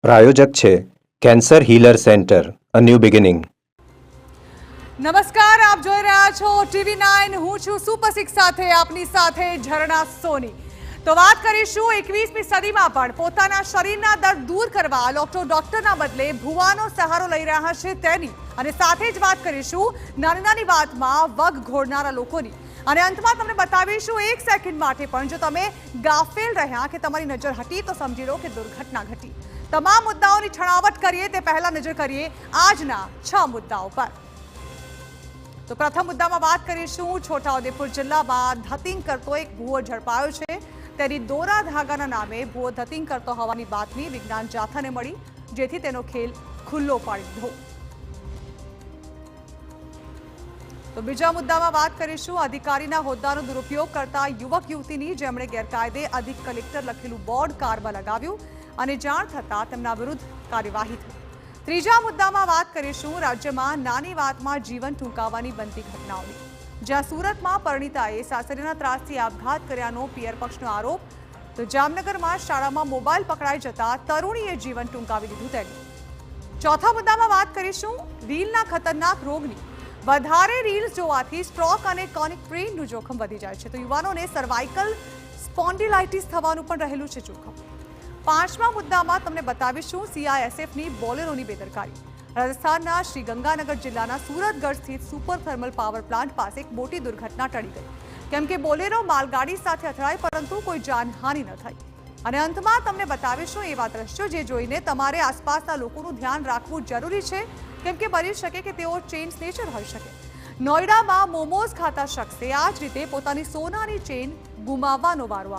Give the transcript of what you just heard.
પ્રાયોજક છે cancer healer centre a new beginning. નમસ્કાર, આપ જોઈ રહ્યા છો TV9। હું છું સુપર સિક્સ સાથે આપની સાથે ઝરણા સોની। તો વાત કરીશું 21મી સદીમાં પણ પોતાના શરીરના દર્દ દૂર કરવા ડોક્ટરના બદલે ભુવાનો સહારો લઈ રહ્યા છે તેની, અને સાથે જ વાત કરીશું નાની નાની વાતમાં વગ ઘોડનારા લોકોની, અને અંતમાં તમને બતાવીશું એક સેકન્ડ માટે પણ જો તમે ગાફેલ રહ્યા કે તમારી નજર હટી તો સમજી લો કે દુર્ઘટના ઘટી। તમામ મુદ્દાઓની છણાવટ કરીએ તે પહેલા નજર કરીએ આજના 6 મુદ્દાઓ પર। તો પ્રથમ મુદ્દામાં વાત કરીશું છોટાઉદેપુર જિલ્લામાં ધતિંગ કરતો એક ભૂવો ઝડપાયો છે। તેની દોરા ધાગાના નામે ભૂવો ધતિંગ કરતો હોવાની બાતમી વિજ્ઞાન જાથાને મળી, જેથી તેનો ખેલ ખુલ્લો પાડી દીધો। તો બીજા મુદ્દામાં વાત કરીશું અધિકારીના હોદ્દાનો દુરુપયોગ કરતા યુવક યુવતીની, જેમણે ગેરકાયદે અધિક કલેક્ટર લખેલું બોર્ડ કારમાં લગાવ્યું અને જાણ થતાં તેમના વિરુદ્ધ કાર્યવાહી થઈ। ત્રીજા મુદ્દામાં વાત કરીશું રાજ્યમાં નાની વાતમાં જીવન ટૂંકાવવાની બનતી ઘટનાઓની, જ્યાં સુરતમાં પરિણીતાએ સાસરીના ત્રાસથી આપઘાત કર્યાનો પિયર પક્ષનો આરોપ, તો જામનગરમાં શાળામાં મોબાઈલ પકડાઈ જતા તરુણીએ જીવન ટૂંકાવી દીધું તેનું। ચોથા મુદ્દામાં વાત કરીશું રીલના ખતરનાક રોગની, વધારે રીલ્સ જોવાથી સ્ટ્રોક અને કોનિક પેઇનનું જોખમ વધી જાય છે, તો યુવાનોને સર્વાઇકલ સ્પોન્ડિલાઇટિસ થવાનું પણ રહેલું છે જોખમ। પાંચમા મુદ્દામાં તમને બતાવીશું CISFની બોલેરોની બેદરકારી। રાજસ્થાનના શ્રીગંગાનગર જિલ્લાના સુરતગઢ સ્થિત સુપર થર્મલ પાવર પ્લાન્ટ પાસે એક મોટી દુર્ઘટના ટળી ગઈ, કેમ કે બોલેરો માલગાડી સાથે અથડાઈ પરંતુ કોઈ જાનહાનિ ન થઈ। અને અંતમાં તમને બતાવીશું એવા દ્રશ્યો જે જોઈને તમારે આસપાસના લોકોનું ધ્યાન રાખવું જરૂરી છે, કેમ કે બની શકે કે તેઓ ચેઇન સ્નેચર હોઈ શકે। નોઈડામાં મોમોઝ ખાતા શખ્સે આ જ રીતે પોતાની સોનાની ચેઇન ગુમાવવાનો વારો